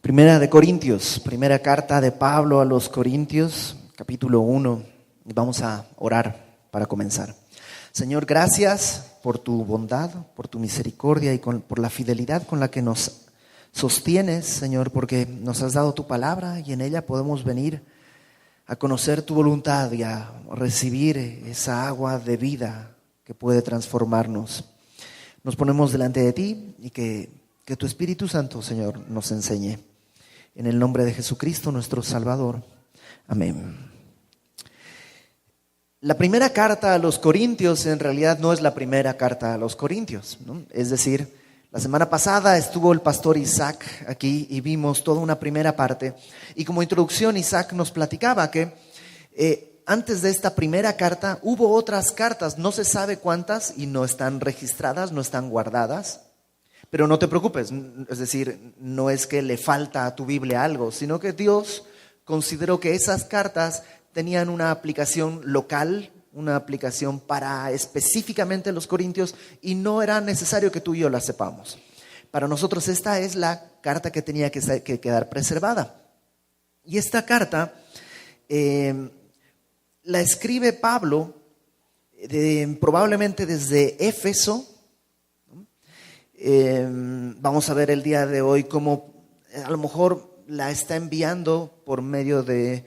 Primera de Corintios, primera carta de Pablo a los Corintios, capítulo 1. Y vamos a orar para comenzar. Señor, gracias por tu bondad, por tu misericordia y por la fidelidad con la que nos sostienes, Señor, porque nos has dado tu palabra y en ella podemos venir a conocer tu voluntad y a recibir esa agua de vida que puede transformarnos. Nos ponemos delante de ti y que tu Espíritu Santo, Señor, nos enseñe. En el nombre de Jesucristo, nuestro Salvador. Amén. La primera carta a los Corintios en realidad no es la primera carta a los Corintios, ¿no? Es decir, la semana pasada estuvo el pastor Isaac aquí y vimos toda una primera parte. Y como introducción, Isaac nos platicaba que antes de esta primera carta hubo otras cartas, no se sabe cuántas y no están registradas, no están guardadas. Pero no te preocupes, es decir, no es que le falta a tu Biblia algo, sino que Dios consideró que esas cartas tenían una aplicación local, una aplicación para específicamente los corintios y no era necesario que tú y yo la sepamos. Para nosotros esta es la carta que tenía que quedar preservada. Y esta carta la escribe Pablo probablemente desde Éfeso. Vamos a ver el día de hoy cómo a lo mejor la está enviando por medio de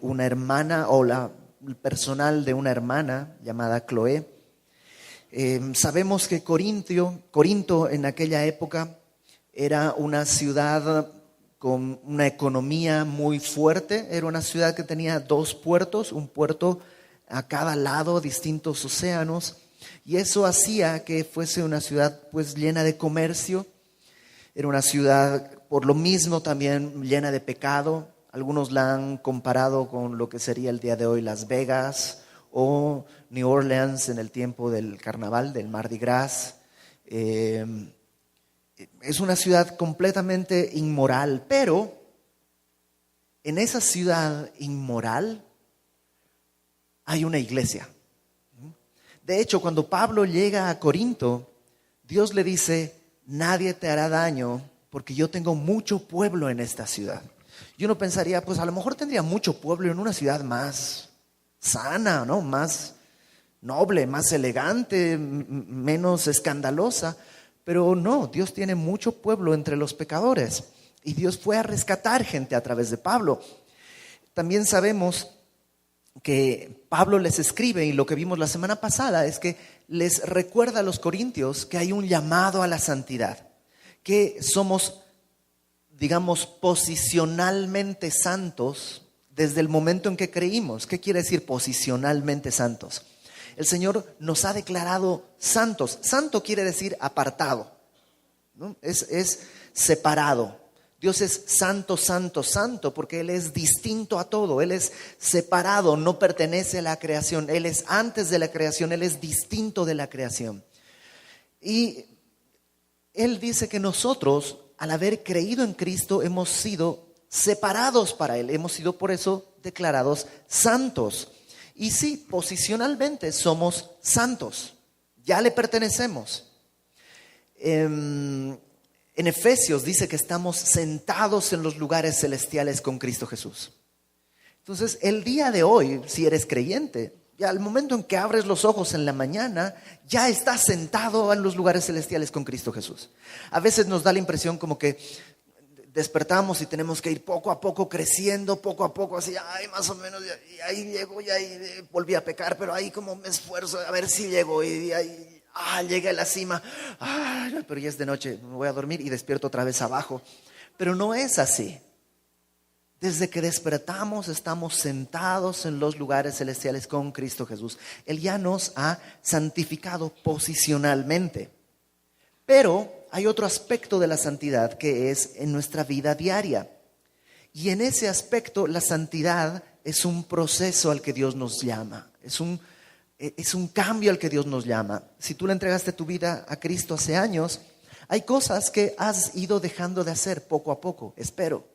una hermana o el personal de una hermana llamada Cloé. Sabemos que Corinto en aquella época era una ciudad con una economía muy fuerte, era una ciudad que tenía 2 puertos, un puerto a cada lado, distintos océanos. Y eso hacía que fuese una ciudad pues llena de comercio, era una ciudad por lo mismo también llena de pecado. Algunos la han comparado con lo que sería el día de hoy Las Vegas o New Orleans en el tiempo del carnaval, del Mardi Gras. Es una ciudad completamente inmoral, pero en esa ciudad inmoral hay una iglesia. De hecho, cuando Pablo llega a Corinto, Dios le dice, nadie te hará daño porque yo tengo mucho pueblo en esta ciudad. Y uno pensaría, pues a lo mejor tendría mucho pueblo en una ciudad más sana, ¿no? Más noble, más elegante, menos escandalosa. Pero no, Dios tiene mucho pueblo entre los pecadores. Y Dios fue a rescatar gente a través de Pablo. También sabemos que Pablo les escribe, y lo que vimos la semana pasada es que les recuerda a los corintios que hay un llamado a la santidad, que somos, digamos, posicionalmente santos desde el momento en que creímos. ¿Qué quiere decir posicionalmente santos? El Señor nos ha declarado santos. Santo quiere decir apartado, ¿no? Es separado. Dios es santo, santo, santo, porque Él es distinto a todo. Él es separado, no pertenece a la creación. Él es antes de la creación, Él es distinto de la creación. Y Él dice que nosotros, al haber creído en Cristo, hemos sido separados para Él. Hemos sido por eso declarados santos. Y sí, posicionalmente somos santos. Ya le pertenecemos. En Efesios dice que estamos sentados en los lugares celestiales con Cristo Jesús. Entonces, el día de hoy, si eres creyente, ya al momento en que abres los ojos en la mañana, ya estás sentado en los lugares celestiales con Cristo Jesús. A veces nos da la impresión como que despertamos y tenemos que ir poco a poco creciendo, poco a poco, así, ay, más o menos, y ahí llego, y ahí volví a pecar, pero ahí como me esfuerzo a ver si llego, y ahí llegué a la cima, pero ya es de noche, me voy a dormir y despierto otra vez abajo. Pero no es así. Desde que despertamos estamos sentados en los lugares celestiales con Cristo Jesús. Él ya nos ha santificado posicionalmente. Pero hay otro aspecto de la santidad que es en nuestra vida diaria. Y en ese aspecto la santidad es un proceso al que Dios nos llama. Es un cambio al que Dios nos llama. Si tú le entregaste tu vida a Cristo hace años, hay cosas que has ido dejando de hacer poco a poco, espero.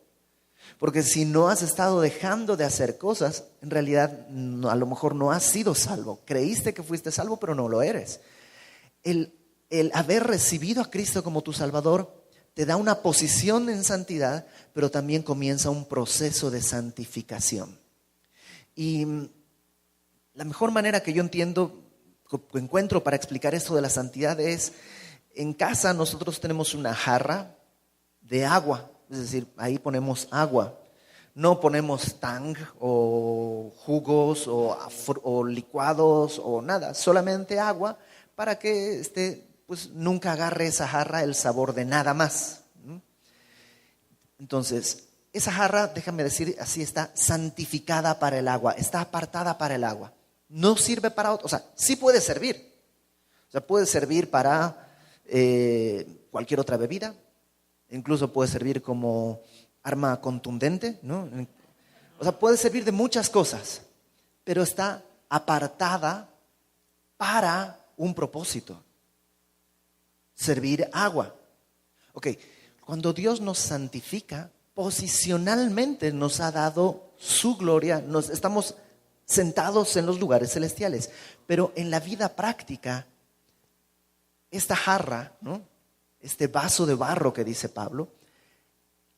Porque si no has estado dejando de hacer cosas, en realidad a lo mejor no has sido salvo. Creíste que fuiste salvo, pero no lo eres. El haber recibido a Cristo como tu Salvador te da una posición en santidad, pero también comienza un proceso de santificación. Y la mejor manera que yo encuentro para explicar esto de la santidad es, en casa nosotros tenemos una jarra de agua, es decir, ahí ponemos agua. No ponemos tang o jugos o licuados o nada, solamente agua para que pues nunca agarre esa jarra el sabor de nada más. Entonces, esa jarra, déjame decir así, está santificada para el agua, está apartada para el agua. No sirve para otro, o sea, sí puede servir. O sea, puede servir para cualquier otra bebida, incluso puede servir como arma contundente, ¿no? O sea, puede servir de muchas cosas, pero está apartada para un propósito: servir agua. Ok, cuando Dios nos santifica, posicionalmente nos ha dado su gloria, estamos sentados en los lugares celestiales, pero en la vida práctica, esta jarra, ¿no? Este vaso de barro que dice Pablo,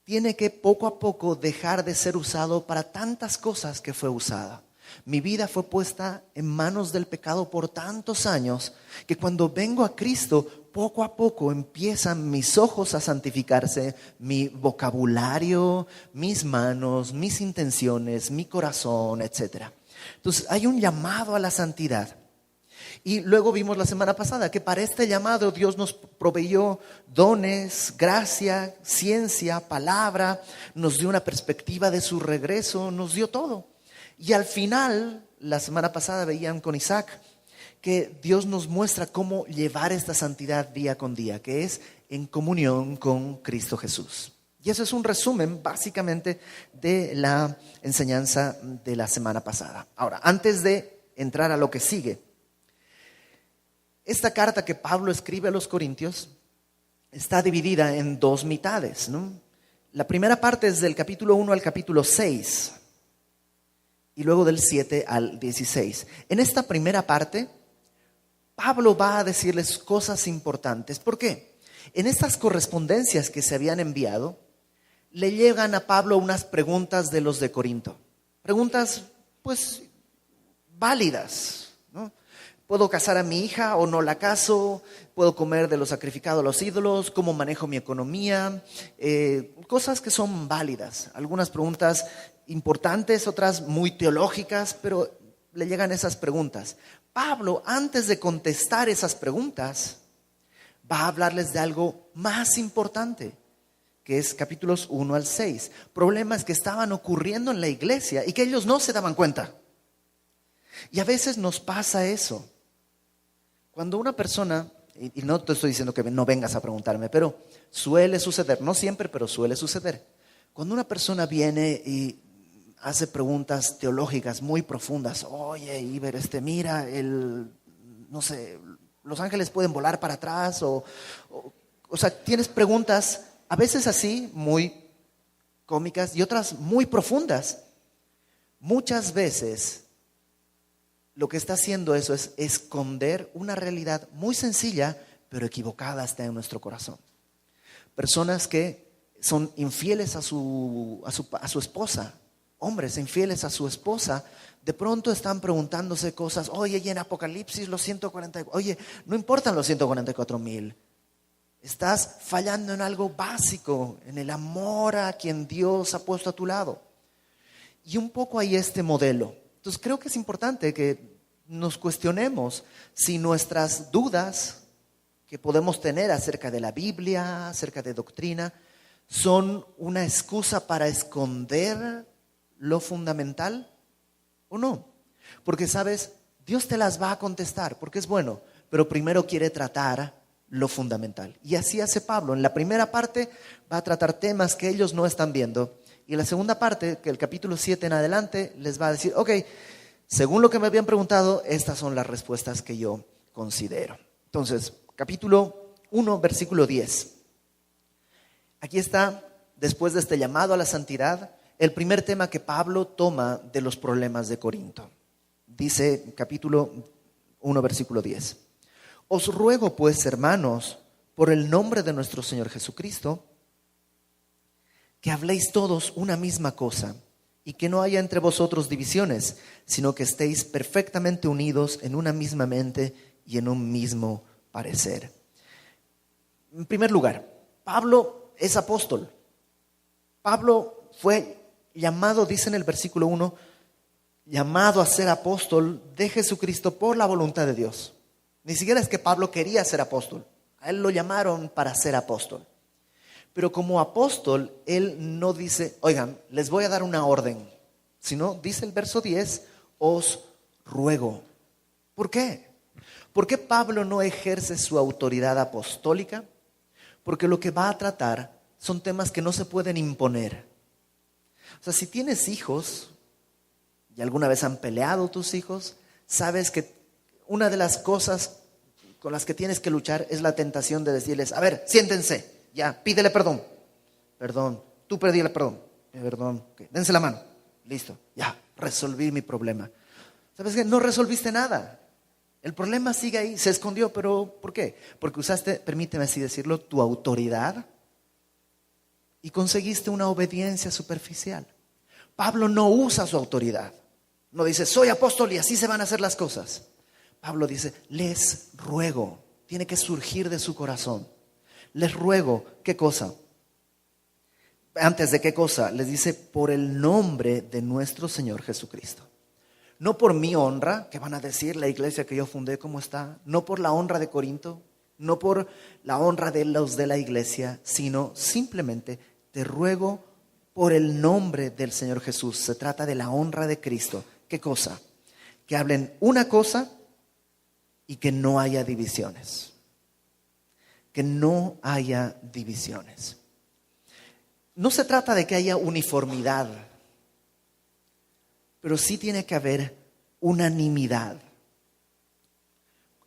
tiene que poco a poco dejar de ser usado para tantas cosas que fue usada. Mi vida fue puesta en manos del pecado por tantos años que cuando vengo a Cristo, poco a poco empiezan mis ojos a santificarse, mi vocabulario, mis manos, mis intenciones, mi corazón, etc. Entonces hay un llamado a la santidad. Y luego vimos la semana pasada que para este llamado Dios nos proveyó dones, gracia, ciencia, palabra, nos dio una perspectiva de su regreso, nos dio todo. Y al final, la semana pasada veían con Isaac que Dios nos muestra cómo llevar esta santidad día con día, que es en comunión con Cristo Jesús. Y eso es un resumen básicamente de la enseñanza de la semana pasada. Ahora, antes de entrar a lo que sigue, esta carta que Pablo escribe a los Corintios está dividida en dos mitades, ¿no? La primera parte es del capítulo 1 al capítulo 6 y luego del 7 al 16. En esta primera parte, Pablo va a decirles cosas importantes. ¿Por qué? En estas correspondencias que se habían enviado, le llegan a Pablo unas preguntas de los de Corinto. Preguntas, pues, válidas, ¿no? ¿Puedo casar a mi hija o no la caso? ¿Puedo comer de lo sacrificado a los ídolos? ¿Cómo manejo mi economía? Cosas que son válidas. Algunas preguntas importantes, otras muy teológicas, pero le llegan esas preguntas. Pablo, antes de contestar esas preguntas, va a hablarles de algo más importante, que es capítulos 1 al 6. Problemas que estaban ocurriendo en la iglesia y que ellos no se daban cuenta. Y a veces nos pasa eso. Cuando una persona, y no te estoy diciendo que no vengas a preguntarme, pero suele suceder, no siempre, pero suele suceder. Cuando una persona viene y hace preguntas teológicas muy profundas, oye, Iber, mira, no sé, los ángeles pueden volar para atrás, o sea, tienes preguntas a veces así, muy cómicas, y otras muy profundas. Muchas veces lo que está haciendo eso es esconder una realidad muy sencilla, pero equivocada hasta en nuestro corazón. Personas que son infieles a su esposa, hombres infieles a su esposa, de pronto están preguntándose cosas. Oye, y en Apocalipsis los 144, oye, no importan los 144,000. Estás fallando en algo básico, en el amor a quien Dios ha puesto a tu lado. Y un poco hay este modelo. Entonces creo que es importante que nos cuestionemos si nuestras dudas que podemos tener acerca de la Biblia, acerca de doctrina, son una excusa para esconder lo fundamental o no. Porque, ¿sabes? Dios te las va a contestar porque es bueno, pero primero quiere tratar lo fundamental. Y así hace Pablo. En la primera parte va a tratar temas que ellos no están viendo. Y en la segunda parte, que el capítulo 7 en adelante, les va a decir, ok, según lo que me habían preguntado, estas son las respuestas que yo considero. Entonces, capítulo 1, versículo 10. Aquí está, después de este llamado a la santidad, el primer tema que Pablo toma de los problemas de Corinto. Dice capítulo 1, versículo 10. Os ruego pues, hermanos, por el nombre de nuestro Señor Jesucristo, que habléis todos una misma cosa y que no haya entre vosotros divisiones, sino que estéis perfectamente unidos en una misma mente y en un mismo parecer. En primer lugar, Pablo es apóstol. Pablo fue llamado, dice en el versículo 1, llamado a ser apóstol de Jesucristo por la voluntad de Dios. Ni siquiera es que Pablo quería ser apóstol. A él lo llamaron para ser apóstol. Pero como apóstol, él no dice, oigan, les voy a dar una orden. Sino, dice el verso 10, os ruego. ¿Por qué? ¿Por qué Pablo no ejerce su autoridad apostólica? Porque lo que va a tratar son temas que no se pueden imponer. O sea, si tienes hijos, y alguna vez han peleado tus hijos, sabes que una de las cosas con las que tienes que luchar es la tentación de decirles, a ver, siéntense. Ya, pídele perdón. Perdón. Tú pídele perdón. Perdón. Okay. Dense la mano. Listo. Ya, resolví mi problema. ¿Sabes qué? No resolviste nada. El problema sigue ahí. Se escondió, pero ¿por qué? Porque usaste, permíteme así decirlo, tu autoridad y conseguiste una obediencia superficial. Pablo no usa su autoridad. No dice, soy apóstol y así se van a hacer las cosas. Pablo dice, les ruego. Tiene que surgir de su corazón. Les ruego, ¿qué cosa? Antes de qué cosa, les dice, por el nombre de nuestro Señor Jesucristo. No por mi honra, que van a decir la iglesia que yo fundé, ¿cómo está? No por la honra de Corinto, no por la honra de los de la iglesia, sino simplemente te ruego por el nombre del Señor Jesús. Se trata de la honra de Cristo. ¿Qué cosa? Que hablen una cosa y que no haya divisiones. Que no haya divisiones. No se trata de que haya uniformidad, pero sí tiene que haber unanimidad.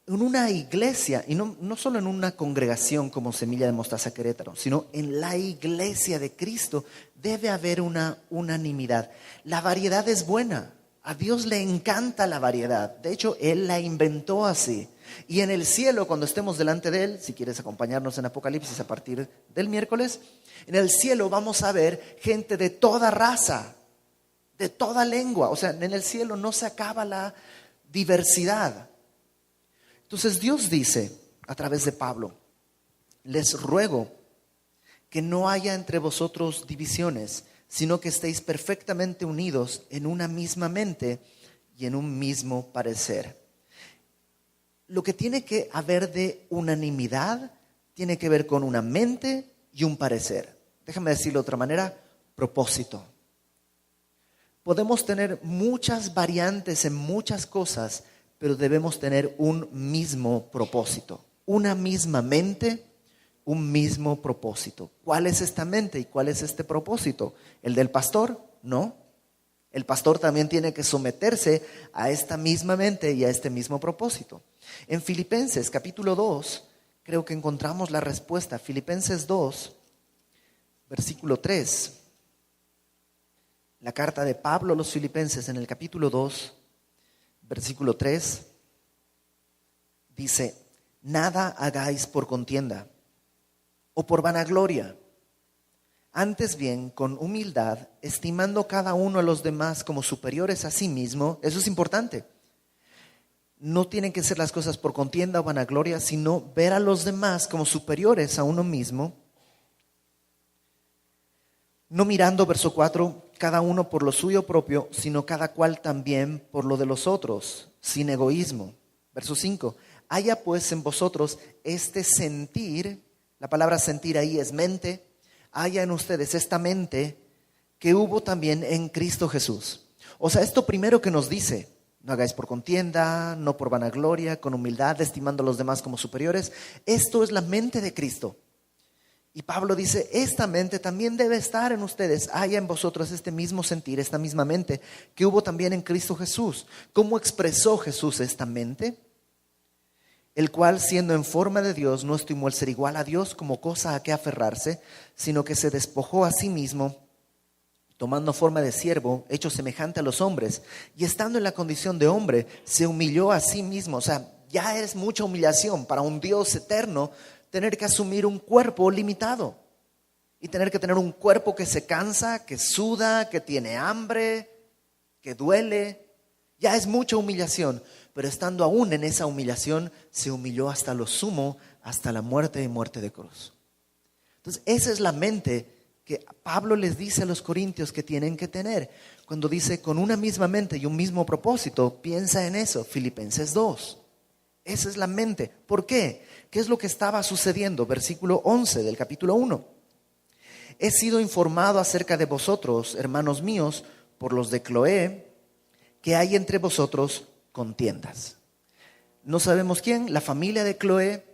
En una iglesia, y no solo en una congregación como Semilla de Mostaza Querétaro, sino en la iglesia de Cristo debe haber una unanimidad. La variedad es buena. A Dios le encanta la variedad. De hecho, Él la inventó así. Y en el cielo, cuando estemos delante de Él, si quieres acompañarnos en Apocalipsis a partir del miércoles, en el cielo vamos a ver gente de toda raza, de toda lengua. O sea, en el cielo no se acaba la diversidad. Entonces Dios dice, a través de Pablo, les ruego que no haya entre vosotros divisiones, sino que estéis perfectamente unidos en una misma mente y en un mismo parecer. Lo que tiene que haber de unanimidad tiene que ver con una mente y un parecer. Déjame decirlo de otra manera, propósito. Podemos tener muchas variantes en muchas cosas, pero debemos tener un mismo propósito, una misma mente, un mismo propósito. ¿Cuál es esta mente y cuál es este propósito? ¿El del pastor? No. El pastor también tiene que someterse a esta misma mente y a este mismo propósito. En Filipenses capítulo 2, creo que encontramos la respuesta. Filipenses 2, versículo 3. La carta de Pablo a los Filipenses en el capítulo 2, versículo 3, dice, nada hagáis por contienda o por vanagloria, antes bien con humildad, estimando cada uno a los demás como superiores a sí mismo. Eso es importante. No tienen que ser las cosas por contienda o vanagloria, sino ver a los demás como superiores a uno mismo. No mirando, verso 4, cada uno por lo suyo propio, sino cada cual también por lo de los otros, sin egoísmo. Verso 5, haya pues en vosotros este sentir, la palabra sentir ahí es mente, haya en ustedes esta mente que hubo también en Cristo Jesús. O sea, esto primero que nos dice, no hagáis por contienda, no por vanagloria, con humildad, estimando a los demás como superiores. Esto es la mente de Cristo. Y Pablo dice, esta mente también debe estar en ustedes. Haya en vosotros este mismo sentir, esta misma mente que hubo también en Cristo Jesús. ¿Cómo expresó Jesús esta mente? El cual, siendo en forma de Dios, no estimó el ser igual a Dios como cosa a que aferrarse, sino que se despojó a sí mismo, tomando forma de siervo, hecho semejante a los hombres, y estando en la condición de hombre, se humilló a sí mismo. O sea, ya es mucha humillación para un Dios eterno tener que asumir un cuerpo limitado y tener que tener un cuerpo que se cansa, que suda, que tiene hambre, que duele. Ya es mucha humillación, pero estando aún en esa humillación, se humilló hasta lo sumo, hasta la muerte y muerte de cruz. Entonces, esa es la mente que Pablo les dice a los corintios que tienen que tener. Cuando dice, con una misma mente y un mismo propósito, piensa en eso, Filipenses 2. Esa es la mente. ¿Por qué? ¿Qué es lo que estaba sucediendo? Versículo 11 del capítulo 1. He sido informado acerca de vosotros, hermanos míos, por los de Cloé, que hay entre vosotros contiendas. No sabemos quién, la familia de Cloé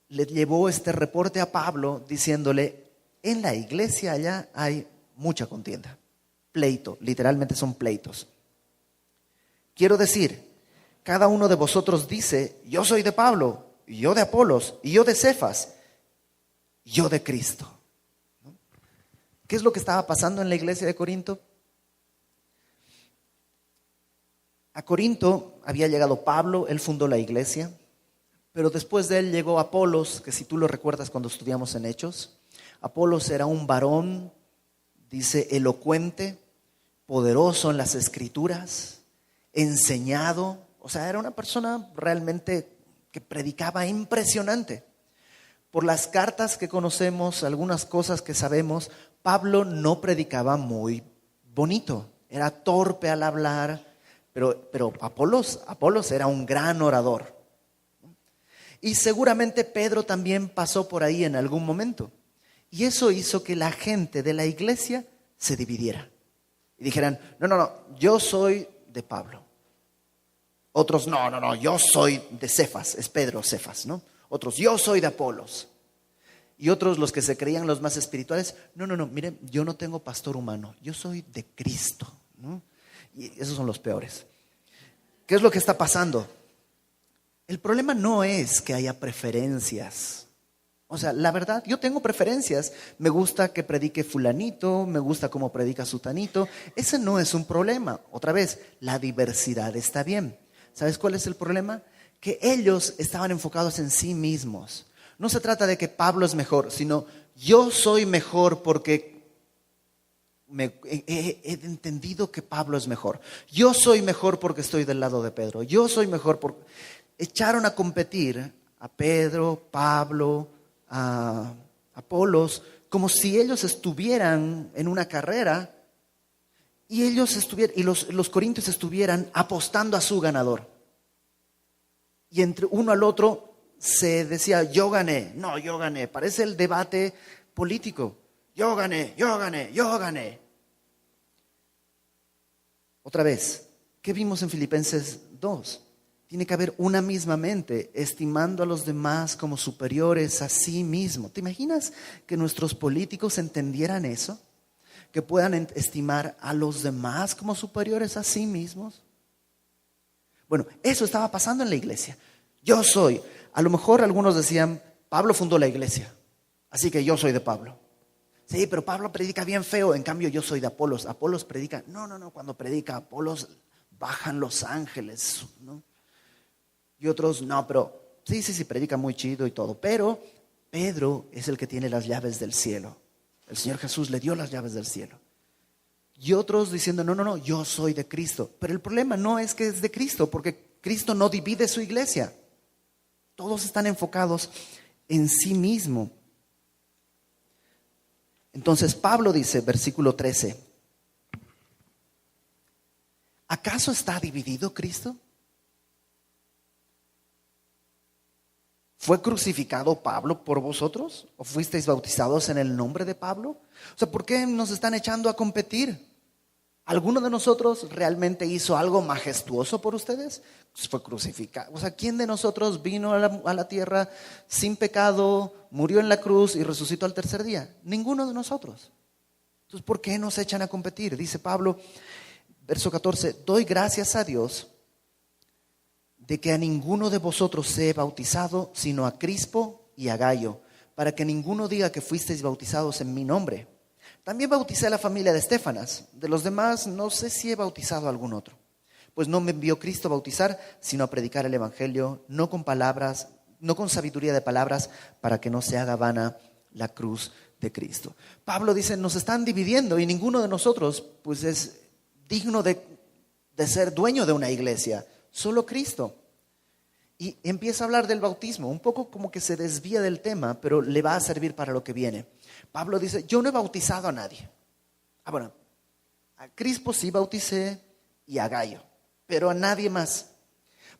le llevó este reporte a Pablo diciéndole, en la iglesia allá hay mucha contienda. Pleito, literalmente son pleitos. Quiero decir, cada uno de vosotros dice, yo soy de Pablo, y yo de Apolos, y yo de Cefas, y yo de Cristo. ¿Qué es lo que estaba pasando en la iglesia de Corinto? A Corinto había llegado Pablo, él fundó la iglesia, pero después de él llegó Apolos, que si tú lo recuerdas cuando estudiamos en Hechos, Apolos era un varón, dice, elocuente, poderoso en las escrituras, enseñado, o sea, era una persona realmente que predicaba impresionante. Por las cartas que conocemos, algunas cosas que sabemos, Pablo no predicaba muy bonito, era torpe al hablar, pero Apolos era un gran orador. Y seguramente Pedro también pasó por ahí en algún momento. Y eso hizo que la gente de la iglesia se dividiera. Y dijeran, no, yo soy de Pablo. Otros, no, yo soy de Cefas, es Pedro Cefas, ¿no? Otros, yo soy de Apolos. Y otros, los que se creían los más espirituales, no, miren, yo no tengo pastor humano, yo soy de Cristo, ¿no? Y esos son los peores. ¿Qué es lo que está pasando? El problema no es que haya preferencias. O sea, la verdad, yo tengo preferencias. Me gusta que predique fulanito, me gusta cómo predica sutanito. Ese no es un problema. Otra vez, la diversidad está bien. ¿Sabes cuál es el problema? Que ellos estaban enfocados en sí mismos. No se trata de que Pablo es mejor, sino yo soy mejor porque he entendido que Pablo es mejor. Yo soy mejor porque estoy del lado de Pedro. Yo soy mejor porque... Echaron a competir a Pedro, Pablo, a Apolos, como si ellos estuvieran en una carrera y los corintios estuvieran apostando a su ganador. Y entre uno al otro se decía, yo gané. No, yo gané. Parece el debate político. Yo gané. Otra vez, ¿qué vimos en Filipenses 2? Tiene que haber una misma mente, estimando a los demás como superiores a sí mismo. ¿Te imaginas que nuestros políticos entendieran eso? Que puedan estimar a los demás como superiores a sí mismos. Bueno, eso estaba pasando en la iglesia. A lo mejor algunos decían, Pablo fundó la iglesia, así que yo soy de Pablo. Sí, pero Pablo predica bien feo, en cambio yo soy de Apolos. Apolos predica, no, cuando predica Apolos bajan los ángeles, ¿no? Y otros, no, pero sí, predica muy chido y todo. Pero Pedro es el que tiene las llaves del cielo. El Señor Jesús le dio las llaves del cielo. Y otros diciendo, no, yo soy de Cristo. Pero el problema no es que es de Cristo, porque Cristo no divide su iglesia. Todos están enfocados en sí mismo. Entonces Pablo dice, versículo 13, ¿acaso está dividido Cristo? ¿Fue crucificado Pablo por vosotros? ¿O fuisteis bautizados en el nombre de Pablo? O sea, ¿por qué nos están echando a competir? ¿Alguno de nosotros realmente hizo algo majestuoso por ustedes? Pues fue crucificado. O sea, ¿quién de nosotros vino a la tierra sin pecado, murió en la cruz y resucitó al tercer día? Ninguno de nosotros. Entonces, ¿por qué nos echan a competir? Dice Pablo, verso 14, doy gracias a Dios de que a ninguno de vosotros se he bautizado, sino a Crispo y a Gayo, para que ninguno diga que fuisteis bautizados en mi nombre. También bauticé a la familia de Estéfanas. De los demás, no sé si he bautizado a algún otro. Pues no me envió Cristo a bautizar, sino a predicar el evangelio, no con palabras no con sabiduría de palabras, para que no se haga vana la cruz de Cristo. Pablo dice, nos están dividiendo y ninguno de nosotros pues es digno de ser dueño de una iglesia, solo Cristo. Y empieza a hablar del bautismo, un poco como que se desvía del tema, pero le va a servir para lo que viene. Pablo dice, yo no he bautizado a nadie. Bueno, a Crispo sí bauticé y a Gayo, pero a nadie más.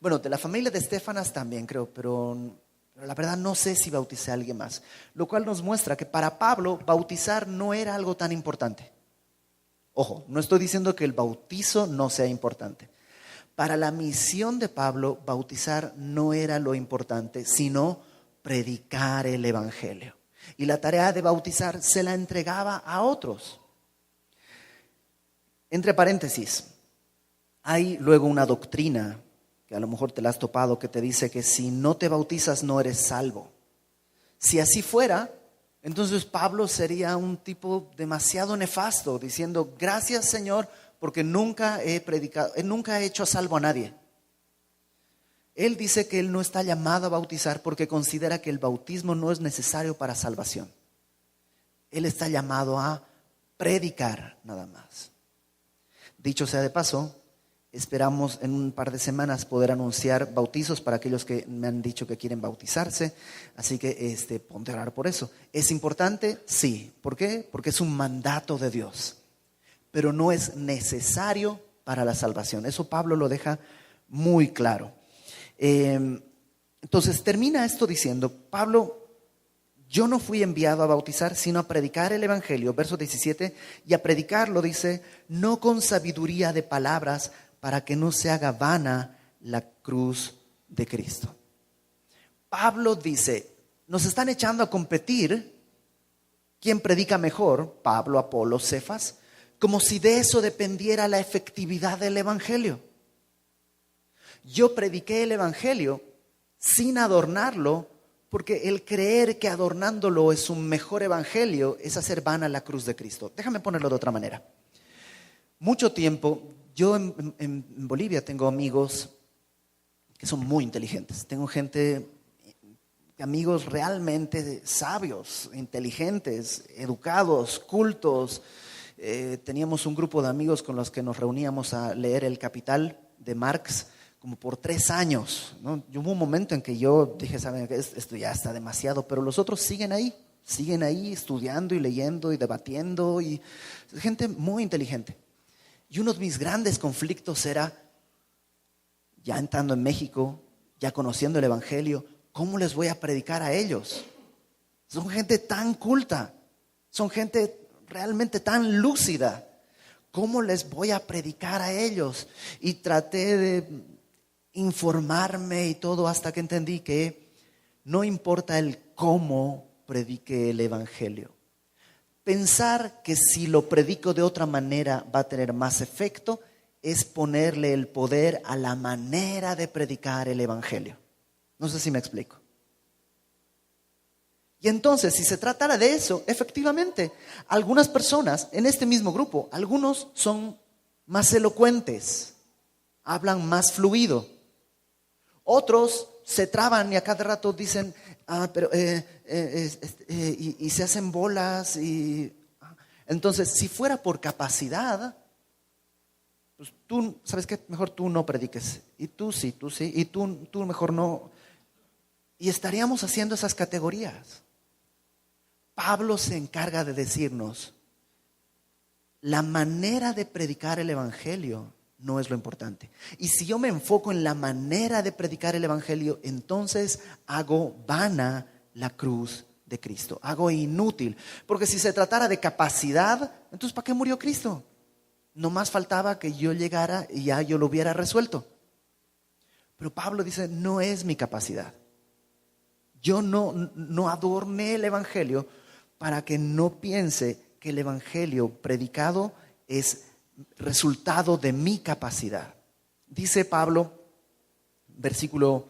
Bueno, de la familia de Estefanas también creo, pero la verdad no sé si bauticé a alguien más. Lo cual nos muestra que para Pablo bautizar no era algo tan importante. Ojo, no estoy diciendo que el bautizo no sea importante. Para la misión de Pablo, bautizar no era lo importante, sino predicar el evangelio. Y la tarea de bautizar se la entregaba a otros. Entre paréntesis, hay luego una doctrina que a lo mejor te la has topado, que te dice que si no te bautizas no eres salvo. Si así fuera, entonces Pablo sería un tipo demasiado nefasto, diciendo, gracias Señor, porque nunca he predicado, nunca he hecho a salvo a nadie. Él dice que él no está llamado a bautizar porque considera que el bautismo no es necesario para salvación. Él está llamado a predicar nada más. Dicho sea de paso, esperamos en un par de semanas poder anunciar bautizos para aquellos que me han dicho que quieren bautizarse. Así que ponte a orar por eso. ¿Es importante? Sí. ¿Por qué? Porque es un mandato de Dios. Pero no es necesario para la salvación. Eso Pablo lo deja muy claro. Entonces termina esto diciendo, Pablo, yo no fui enviado a bautizar, sino a predicar el evangelio, verso 17, y a predicarlo, dice, no con sabiduría de palabras, para que no se haga vana la cruz de Cristo. Pablo dice, nos están echando a competir, ¿quién predica mejor? Pablo, Apolo, Cefas, como si de eso dependiera la efectividad del evangelio. Yo prediqué el evangelio sin adornarlo, porque el creer que adornándolo es un mejor evangelio es hacer vana la cruz de Cristo. Déjame ponerlo de otra manera. Mucho tiempo, yo en Bolivia tengo amigos que son muy inteligentes. Tengo amigos realmente sabios, inteligentes, educados, cultos. Teníamos un grupo de amigos con los que nos reuníamos a leer El Capital de Marx como por 3 años, ¿no? Hubo un momento en que yo dije, ¿saben qué? Esto ya está demasiado, pero los otros siguen ahí estudiando y leyendo y debatiendo, y gente muy inteligente. Y uno de mis grandes conflictos era, ya entrando en México, ya conociendo el evangelio, ¿cómo les voy a predicar a ellos? Son gente tan culta, son gente realmente tan lúcida. ¿Cómo les voy a predicar a ellos? Y traté de informarme y todo hasta que entendí que no importa el cómo predique el evangelio. Pensar que si lo predico de otra manera va a tener más efecto es ponerle el poder a la manera de predicar el evangelio. No sé si me explico. Y entonces, si se tratara de eso, efectivamente, algunas personas en este mismo grupo, algunos son más elocuentes, hablan más fluido. Otros se traban y a cada rato dicen, y se hacen bolas. Entonces, si fuera por capacidad, pues tú, ¿sabes qué? Mejor tú no prediques. Y tú sí, y tú mejor no. Y estaríamos haciendo esas categorías. Pablo se encarga de decirnos, la manera de predicar el evangelio no es lo importante. Y si yo me enfoco en la manera de predicar el evangelio, entonces hago vana la cruz de Cristo. Hago inútil. Porque si se tratara de capacidad, entonces ¿para qué murió Cristo? No más faltaba que yo llegara y ya yo lo hubiera resuelto. Pero Pablo dice, no es mi capacidad. Yo no adorné el evangelio para que no piense que el evangelio predicado es resultado de mi capacidad. Dice Pablo, versículo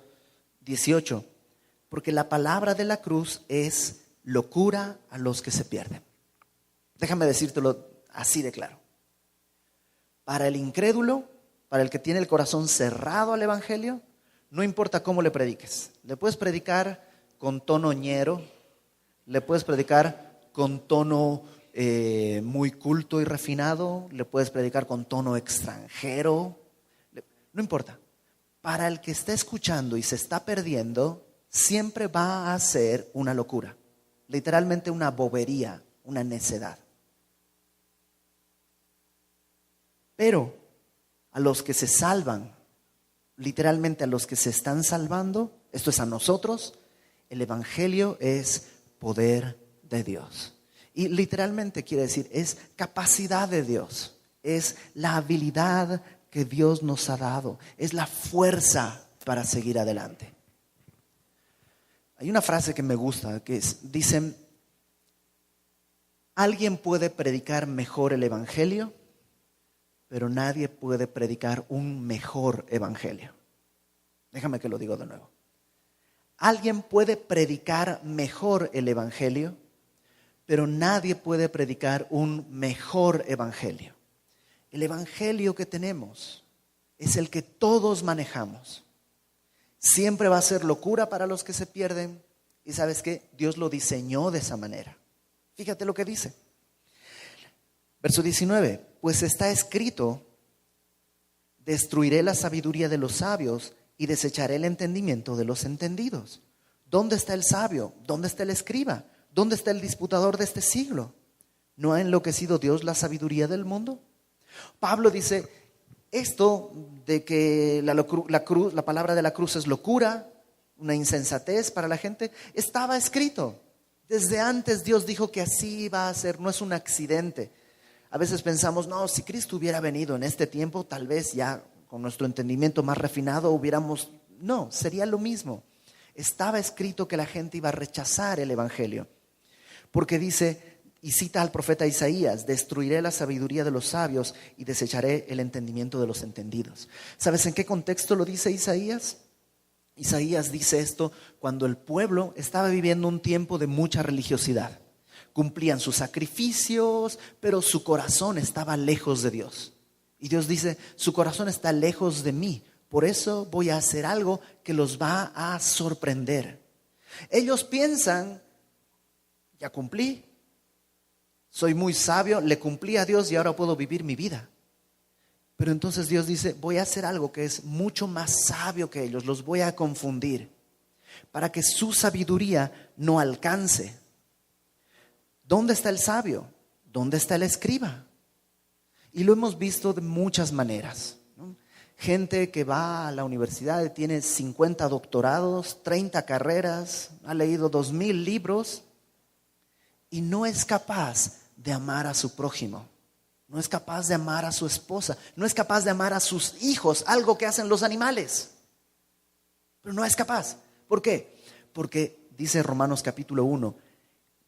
18, porque la palabra de la cruz es locura a los que se pierden. Déjame decírtelo así de claro. Para el incrédulo, para el que tiene el corazón cerrado al evangelio, no importa cómo le prediques. Le puedes predicar con tono ñero, le puedes predicar con tono muy culto y refinado, le puedes predicar con tono extranjero, no importa. Para el que está escuchando y se está perdiendo, siempre va a ser una locura, literalmente una bobería, una necedad. Pero a los que se salvan, literalmente a los que se están salvando, esto es a nosotros, el evangelio es poder de Dios. Y literalmente quiere decir, es capacidad de Dios, es la habilidad que Dios nos ha dado, es la fuerza para seguir adelante. Hay una frase que me gusta, dicen, alguien puede predicar mejor el evangelio, pero nadie puede predicar un mejor evangelio. Déjame que lo digo de nuevo. Alguien puede predicar mejor el evangelio, pero nadie puede predicar un mejor evangelio. El evangelio que tenemos es el que todos manejamos. Siempre va a ser locura para los que se pierden. Y ¿sabes qué? Dios lo diseñó de esa manera. Fíjate lo que dice. Verso 19. Pues está escrito, destruiré la sabiduría de los sabios y desecharé el entendimiento de los entendidos. ¿Dónde está el sabio? ¿Dónde está el escriba? ¿Dónde está el disputador de este siglo? ¿No ha enloquecido Dios la sabiduría del mundo? Pablo dice, esto de que la palabra de la cruz es locura, una insensatez para la gente, estaba escrito. Desde antes Dios dijo que así iba a ser, no es un accidente. A veces pensamos, no, si Cristo hubiera venido en este tiempo, tal vez ya con nuestro entendimiento más refinado hubiéramos... No, sería lo mismo. Estaba escrito que la gente iba a rechazar el evangelio. Porque dice, y cita al profeta Isaías, destruiré la sabiduría de los sabios y desecharé el entendimiento de los entendidos. ¿Sabes en qué contexto lo dice Isaías? Isaías dice esto cuando el pueblo estaba viviendo un tiempo de mucha religiosidad. Cumplían sus sacrificios, pero su corazón estaba lejos de Dios. Y Dios dice, su corazón está lejos de mí. Por eso voy a hacer algo que los va a sorprender. Ellos piensan, ya cumplí, soy muy sabio, le cumplí a Dios y ahora puedo vivir mi vida. Pero entonces Dios dice, voy a hacer algo que es mucho más sabio que ellos, los voy a confundir para que su sabiduría no alcance. ¿Dónde está el sabio? ¿Dónde está el escriba? Y lo hemos visto de muchas maneras, ¿no? Gente que va a la universidad, tiene 50 doctorados, 30 carreras, ha leído 2000 libros y no es capaz de amar a su prójimo. No es capaz de amar a su esposa, no es capaz de amar a sus hijos, algo que hacen los animales. Pero no es capaz. ¿Por qué? Porque dice Romanos capítulo 1,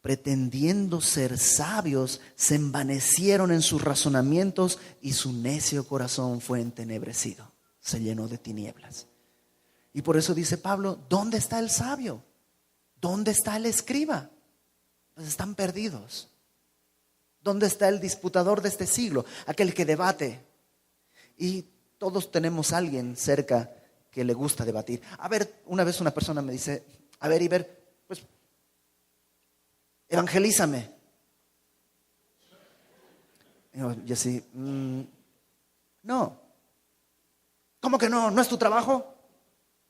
pretendiendo ser sabios, se envanecieron en sus razonamientos y su necio corazón fue entenebrecido, se llenó de tinieblas. Y por eso dice Pablo, ¿dónde está el sabio? ¿Dónde está el escriba? Pues están perdidos. ¿Dónde está el disputador de este siglo? Aquel que debate. Y todos tenemos a alguien cerca que le gusta debatir. A ver, una vez una persona me dice, a ver, Iber, pues evangelízame. Y así, no. ¿Cómo que no? ¿No es tu trabajo?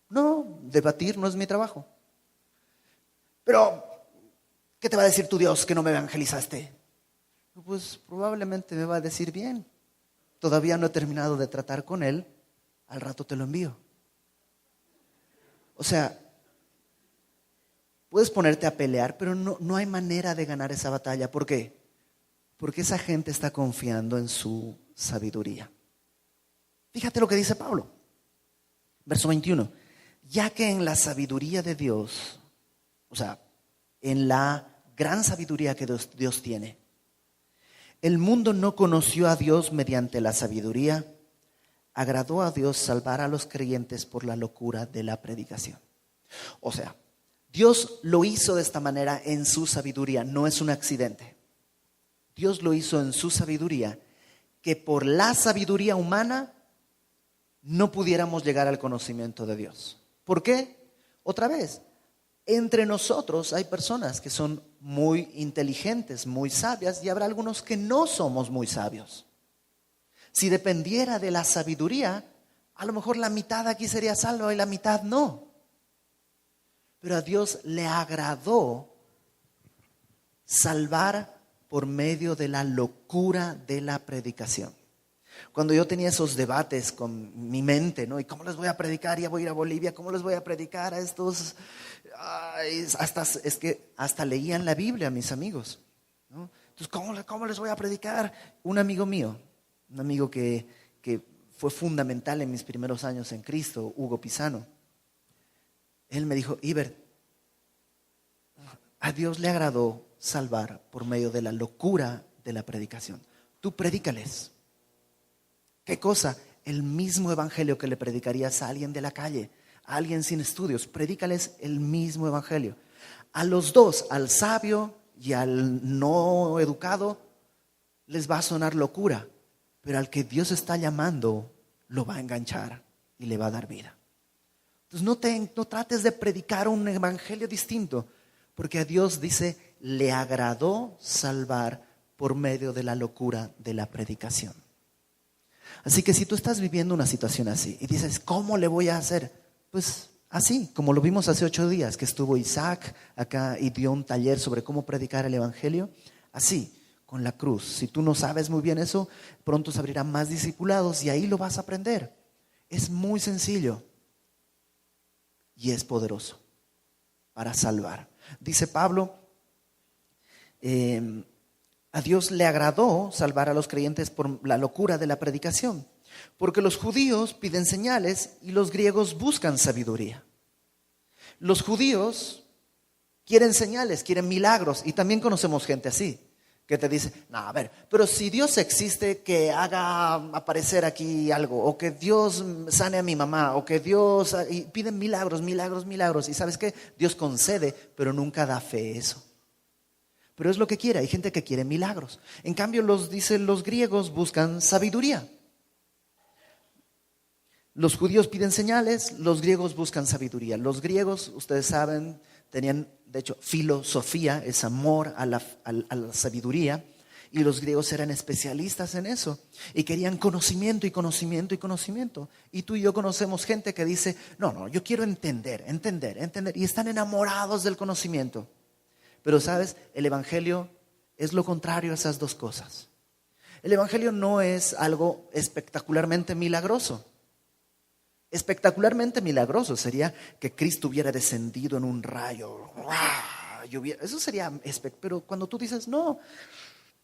No, debatir no es mi trabajo. Pero, ¿qué te va a decir tu Dios que no me evangelizaste? Pues probablemente me va a decir bien. Todavía no he terminado de tratar con él, al rato te lo envío. O sea, puedes ponerte a pelear, pero no hay manera de ganar esa batalla. ¿Por qué? Porque esa gente está confiando en su sabiduría. Fíjate lo que dice Pablo. Verso 21. Ya que en la sabiduría de Dios, o sea, en la gran sabiduría que Dios tiene, el mundo no conoció a Dios mediante la sabiduría, agradó a Dios salvar a los creyentes por la locura de la predicación. O sea, Dios lo hizo de esta manera en su sabiduría, no es un accidente. Dios lo hizo en su sabiduría, que por la sabiduría humana no pudiéramos llegar al conocimiento de Dios. ¿Por qué? Otra vez, entre nosotros hay personas que son muy inteligentes, muy sabias, y habrá algunos que no somos muy sabios. Si dependiera de la sabiduría, a lo mejor la mitad aquí sería salva y la mitad no. Pero a Dios le agradó salvar por medio de la locura de la predicación. Cuando yo tenía esos debates con mi mente, ¿no? ¿Y cómo les voy a predicar? Ya voy a ir a Bolivia, ¿cómo les voy a predicar a estos? Es que hasta leían la Biblia mis amigos, ¿no? Entonces, ¿cómo les voy a predicar? Un amigo mío, un amigo que fue fundamental en mis primeros años en Cristo, Hugo Pisano. Él me dijo, Iber, a Dios le agradó salvar por medio de la locura de la predicación. Tú predícales. ¿Qué cosa? El mismo evangelio que le predicarías a alguien de la calle, a alguien sin estudios. Predícales el mismo evangelio. A los dos, al sabio y al no educado, les va a sonar locura. Pero al que Dios está llamando, lo va a enganchar y le va a dar vida. Entonces no trates de predicar un evangelio distinto, porque a Dios dice, le agradó salvar por medio de la locura de la predicación. Así que si tú estás viviendo una situación así y dices, ¿cómo le voy a hacer? Pues así, como lo vimos hace 8 días, que estuvo Isaac acá y dio un taller sobre cómo predicar el evangelio. Así, con la cruz. Si tú no sabes muy bien eso, pronto se abrirán más discipulados y ahí lo vas a aprender. Es muy sencillo y es poderoso para salvar. Dice Pablo, a Dios le agradó salvar a los creyentes por la locura de la predicación, porque los judíos piden señales y los griegos buscan sabiduría. Los judíos quieren señales, quieren milagros, y también conocemos gente así, que te dice, no, a ver, pero si Dios existe, que haga aparecer aquí algo, o que Dios sane a mi mamá, o que Dios, y piden milagros, y ¿sabes qué? Dios concede, pero nunca da fe eso. Pero es lo que quiere, hay gente que quiere milagros. En cambio, los griegos buscan sabiduría. Los judíos piden señales, los griegos buscan sabiduría. Los griegos, ustedes saben, tenían, de hecho, filosofía, es amor a la sabiduría. Y los griegos eran especialistas en eso. Y querían conocimiento y conocimiento y conocimiento. Y tú y yo conocemos gente que dice, no, yo quiero entender. Y están enamorados del conocimiento. Pero ¿sabes? El evangelio es lo contrario a esas dos cosas. El evangelio no es algo espectacularmente milagroso. Espectacularmente milagroso sería que Cristo hubiera descendido en un rayo. Eso sería, pero cuando tú dices, no,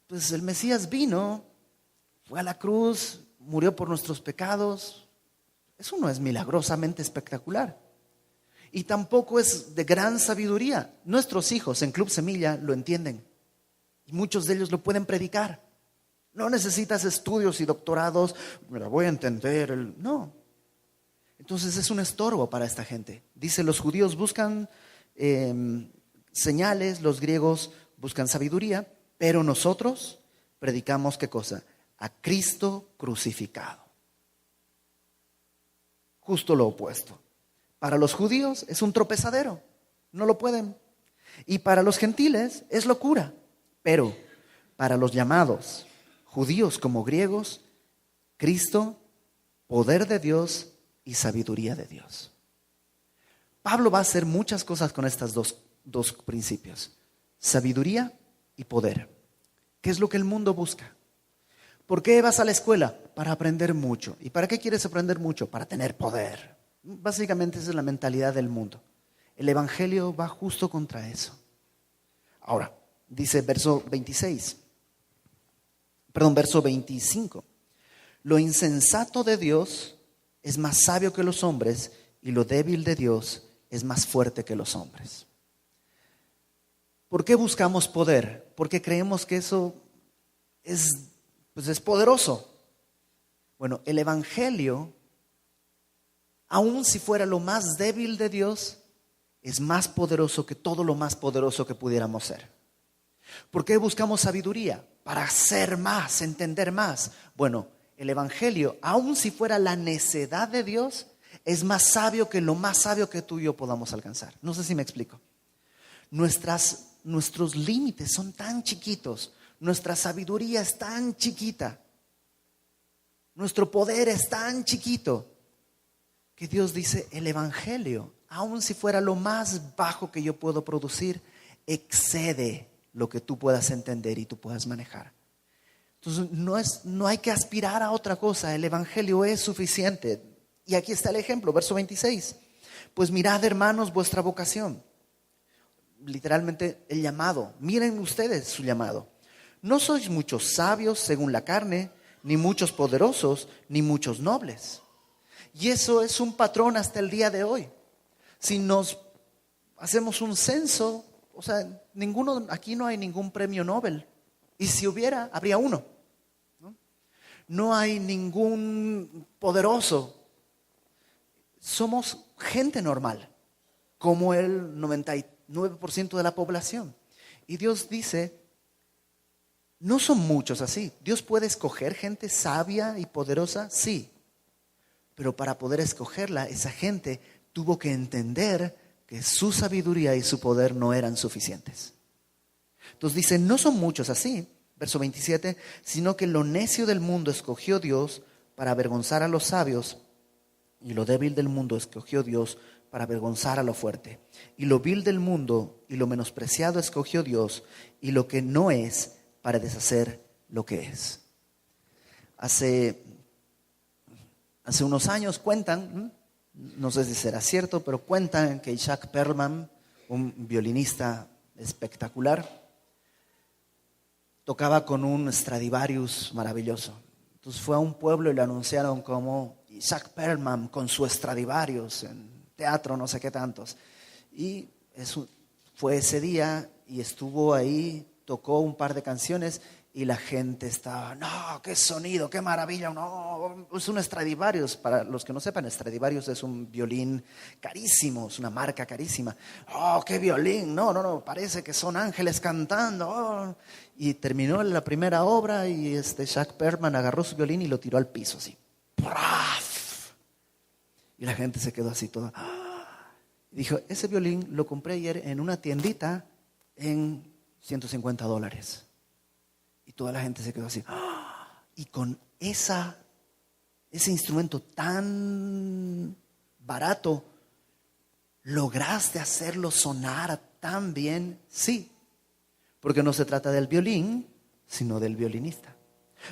pues el Mesías vino, fue a la cruz, murió por nuestros pecados, eso no es milagrosamente espectacular. Y tampoco es de gran sabiduría. Nuestros hijos en Club Semilla lo entienden. Y muchos de ellos lo pueden predicar. No necesitas estudios y doctorados. Mira, voy a entender. No. Entonces es un estorbo para esta gente. Dice, los judíos buscan señales, los griegos buscan sabiduría, pero nosotros predicamos, ¿qué cosa? A Cristo crucificado. Justo lo opuesto. Para los judíos es un tropezadero, no lo pueden. Y para los gentiles es locura. Pero para los llamados, judíos como griegos, Cristo, poder de Dios y sabiduría de Dios. Pablo va a hacer muchas cosas con estos dos principios. Sabiduría y poder. ¿Qué es lo que el mundo busca? ¿Por qué vas a la escuela? Para aprender mucho. ¿Y para qué quieres aprender mucho? Para tener poder. Básicamente esa es la mentalidad del mundo. El evangelio va justo contra eso. Ahora, dice verso 25. Lo insensato de Dios es más sabio que los hombres y lo débil de Dios es más fuerte que los hombres. ¿Por qué buscamos poder? Porque creemos que eso es poderoso. Bueno, el evangelio, aun si fuera lo más débil de Dios, es más poderoso que todo lo más poderoso que pudiéramos ser. ¿Por qué buscamos sabiduría? Para ser más, entender más. Bueno, el evangelio, aun si fuera la necedad de Dios, es más sabio que lo más sabio que tú y yo podamos alcanzar. No sé si me explico. Nuestros límites son tan chiquitos, nuestra sabiduría es tan chiquita, nuestro poder es tan chiquito, que Dios dice, el evangelio, aun si fuera lo más bajo que yo puedo producir, excede lo que tú puedas entender y tú puedas manejar. Entonces no hay que aspirar a otra cosa, el evangelio es suficiente. Y aquí está el ejemplo, verso 26. Pues mirad, hermanos, vuestra vocación. Literalmente el llamado. Miren ustedes su llamado. No sois muchos sabios según la carne, ni muchos poderosos, ni muchos nobles. Y eso es un patrón hasta el día de hoy. Si nos hacemos un censo, o sea, aquí no hay ningún premio Nobel. Y si hubiera, habría uno. No hay ningún poderoso. Somos gente normal, como el 99% de la población. Y Dios dice, no son muchos así. Dios puede escoger gente sabia y poderosa, sí. Pero para poder escogerla, esa gente tuvo que entender que su sabiduría y su poder no eran suficientes. Entonces dice, no son muchos así, verso 27, sino que lo necio del mundo escogió Dios para avergonzar a los sabios, y lo débil del mundo escogió Dios para avergonzar a lo fuerte. Y lo vil del mundo y lo menospreciado escogió Dios, y lo que no es para deshacer lo que es. Hace unos años cuentan, no sé si será cierto, pero cuentan que Isaac Perlman, un violinista espectacular, tocaba con un Stradivarius maravilloso. Entonces fue a un pueblo y lo anunciaron como Isaac Perlman con su Stradivarius en teatro, no sé qué tantos. Y fue ese día y estuvo ahí, tocó un par de canciones y la gente estaba, no, qué sonido, qué maravilla, no, es un Stradivarius. Para los que no sepan, Stradivarius es un violín carísimo, es una marca carísima. Oh, qué violín, no, parece que son ángeles cantando. Oh. Y terminó la primera obra y Isaac Perlman agarró su violín y lo tiró al piso así. ¡Praf! Y la gente se quedó así toda. Y dijo, ese violín lo compré ayer en una tiendita en $150. Y toda la gente se quedó así. Y con ese instrumento tan barato, ¿lograste hacerlo sonar tan bien? Sí, porque no se trata del violín, sino del violinista.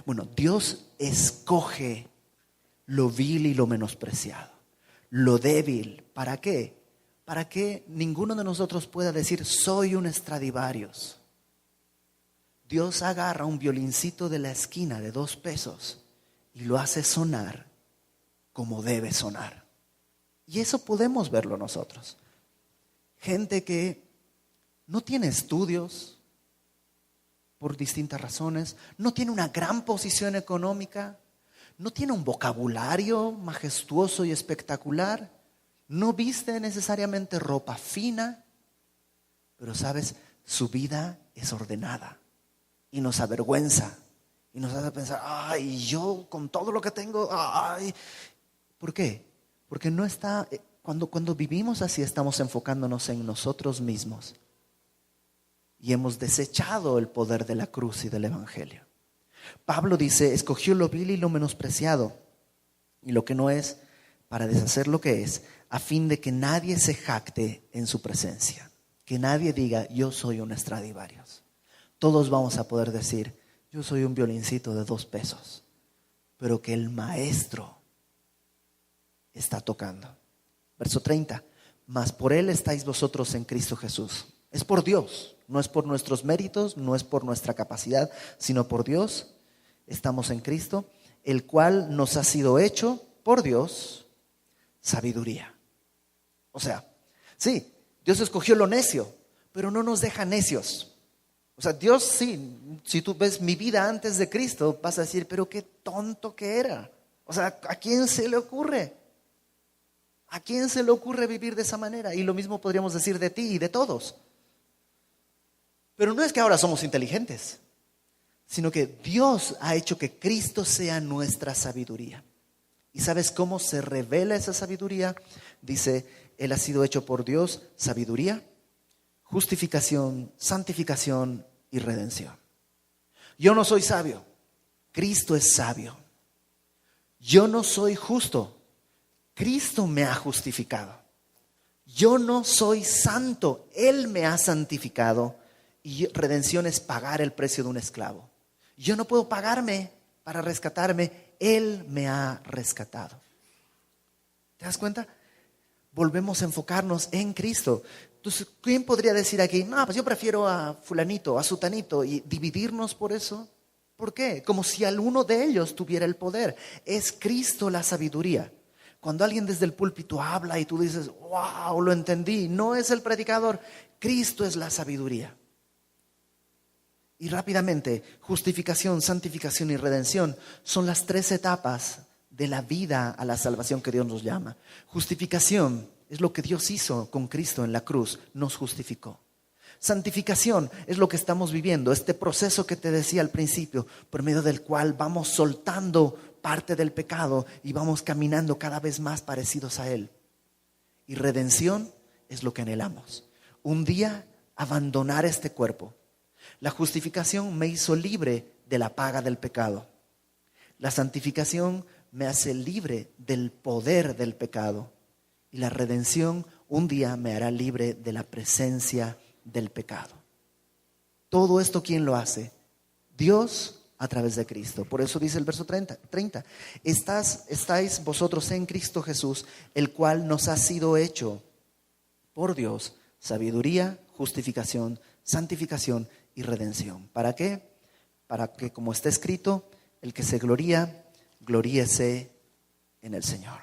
Bueno, Dios escoge lo vil y lo menospreciado, lo débil. ¿Para qué? Para que ninguno de nosotros pueda decir, soy un Stradivarius. Dios agarra un violincito de la esquina de $2 y lo hace sonar como debe sonar. Y eso podemos verlo nosotros. Gente que no tiene estudios por distintas razones, no tiene una gran posición económica, no tiene un vocabulario majestuoso y espectacular, no viste necesariamente ropa fina, pero sabes, su vida es ordenada. Y nos avergüenza y nos hace pensar, ay, yo con todo lo que tengo, ay. ¿Por qué? Porque no está, cuando vivimos así estamos enfocándonos en nosotros mismos y hemos desechado el poder de la cruz y del evangelio. Pablo dice, escogió lo vil y lo menospreciado y lo que no es para deshacer lo que es, a fin de que nadie se jacte en su presencia, que nadie diga, yo soy un Stradivarius. Todos vamos a poder decir, yo soy un violincito de $2, pero que el maestro está tocando. Verso 30, mas por él estáis vosotros en Cristo Jesús. Es por Dios, no es por nuestros méritos, no es por nuestra capacidad, sino por Dios. Estamos en Cristo, el cual nos ha sido hecho por Dios sabiduría. O sea, sí, Dios escogió lo necio, pero no nos deja necios. O sea, Dios sí, si tú ves mi vida antes de Cristo, vas a decir, pero qué tonto que era. O sea, ¿a quién se le ocurre? ¿A quién se le ocurre vivir de esa manera? Y lo mismo podríamos decir de ti y de todos. Pero no es que ahora somos inteligentes, sino que Dios ha hecho que Cristo sea nuestra sabiduría. ¿Y sabes cómo se revela esa sabiduría? Dice, Él ha sido hecho por Dios sabiduría, justificación, santificación y redención. Yo no soy sabio, Cristo es sabio. Yo no soy justo, Cristo me ha justificado. Yo no soy santo, Él me ha santificado. Y redención es pagar el precio de un esclavo. Yo no puedo pagarme para rescatarme, Él me ha rescatado. ¿Te das cuenta? Volvemos a enfocarnos en Cristo. Entonces, ¿quién podría decir aquí, no, pues yo prefiero a fulanito, a sutanito, y dividirnos por eso? ¿Por qué? Como si alguno de ellos tuviera el poder. Es Cristo la sabiduría. Cuando alguien desde el púlpito habla y tú dices, wow, lo entendí, no es el predicador, Cristo es la sabiduría. Y rápidamente, justificación, santificación y redención son las 3 etapas de la vida a la salvación que Dios nos llama. Justificación es lo que Dios hizo con Cristo en la cruz, nos justificó. Santificación es lo que estamos viviendo, este proceso que te decía al principio, por medio del cual vamos soltando parte del pecado y vamos caminando cada vez más parecidos a Él. Y redención es lo que anhelamos. Un día abandonar este cuerpo. La justificación me hizo libre de la paga del pecado. La santificación me hace libre del poder del pecado. Y la redención un día me hará libre de la presencia del pecado. Todo esto, ¿quién lo hace? Dios a través de Cristo. Por eso dice el verso 30. Estáis vosotros en Cristo Jesús, el cual nos ha sido hecho por Dios sabiduría, justificación, santificación y redención. ¿Para qué? Para que, como está escrito, el que se gloría, gloríese en el Señor.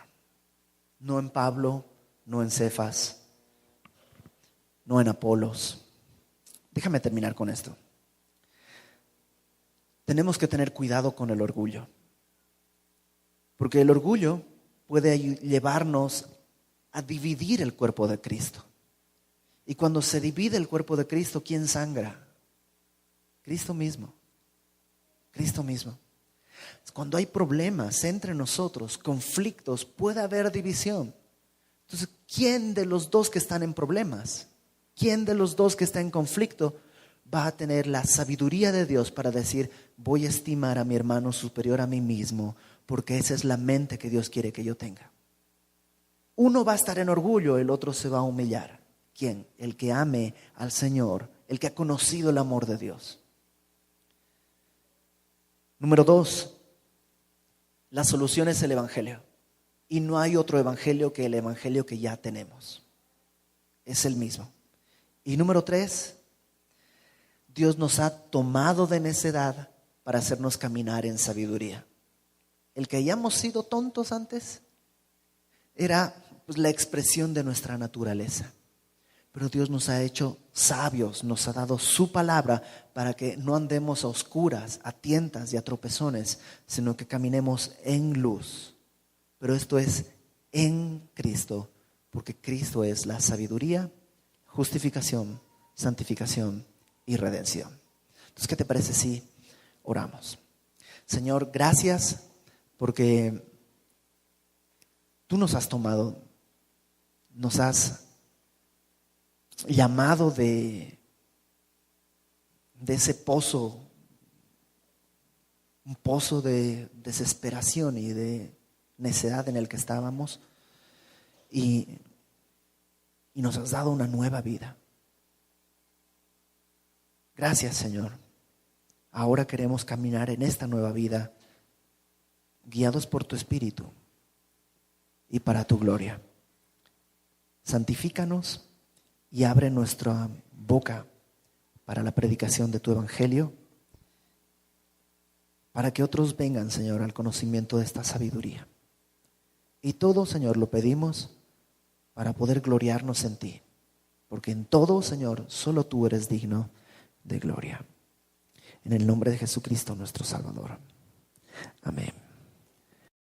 No en Pablo, no en Cefas, no en Apolos. Déjame terminar con esto. Tenemos que tener cuidado con el orgullo, porque el orgullo puede llevarnos a dividir el cuerpo de Cristo. Y cuando se divide el cuerpo de Cristo, ¿quién sangra? Cristo mismo. Cristo mismo. Cuando hay problemas entre nosotros, conflictos, puede haber división. Entonces, ¿quién de los dos que están en problemas? ¿Quién de los dos que está en conflicto va a tener la sabiduría de Dios para decir, voy a estimar a mi hermano superior a mí mismo, porque esa es la mente que Dios quiere que yo tenga? Uno va a estar en orgullo, el otro se va a humillar. ¿Quién? El que ame al Señor, el que ha conocido el amor de Dios. Número 2, la solución es el Evangelio. Y no hay otro Evangelio que el Evangelio que ya tenemos. Es el mismo. Y número 3, Dios nos ha tomado de necedad para hacernos caminar en sabiduría. El que hayamos sido tontos antes era la expresión de nuestra naturaleza. Pero Dios nos ha hecho sabios, nos ha dado su palabra para que no andemos a oscuras, a tientas y a tropezones, sino que caminemos en luz. Pero esto es en Cristo, porque Cristo es la sabiduría, justificación, santificación y redención. Entonces, ¿qué te parece si oramos? Señor, gracias porque tú nos has tomado, nos has llamado de ese pozo, un pozo de desesperación y de necedad en el que estábamos, y nos has dado una nueva vida. Gracias, Señor. Ahora queremos caminar en esta nueva vida, guiados por tu Espíritu y para tu gloria. Santifícanos y abre nuestra boca para la predicación de tu Evangelio, para que otros vengan, Señor, al conocimiento de esta sabiduría. Y todo, Señor, lo pedimos para poder gloriarnos en ti, porque en todo, Señor, solo tú eres digno de gloria. En el nombre de Jesucristo, nuestro Salvador. Amén.